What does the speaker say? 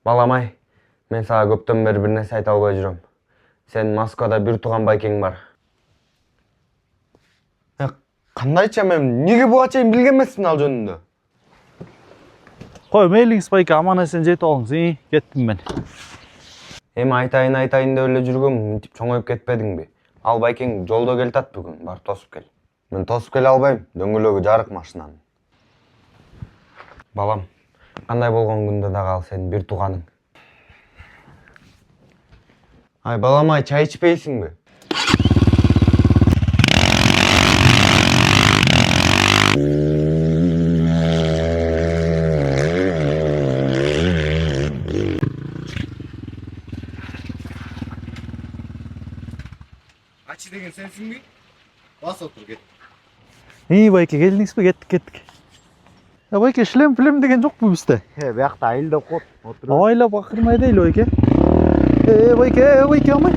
Баламай, мен сага көптөн бери бир нерсе айта албай жүрөм. Сен Москвада бир тууган байкең бар. Кандайча мен неге буга чейин билген эмесмин ал жөнүндө? Кой, мейлиңиз байке, аман эсен жетип алыңыз, кеттим мен. Эми айтайын деп эле жүргөм, мынтип чоңоюп кетпедиңби? Ал байкең жолдо келатат бүгүн, бар тосуп кел. Мен тосуп келе албайм, дөңгөлөгү жарык машинанын. Балам, кандай болгон күндө дагы ал сенин бир тууганың. Ай, балам, чай ичпейсиңби? Ачы деген сенсиңби? Бас отур, кет. Байке, келдиңизби? Кеттик. Байке, шлем деген жокпу бизде? Биякта айылда кот отуруп. Айлап акырмай дейли, байке. Байке, амай.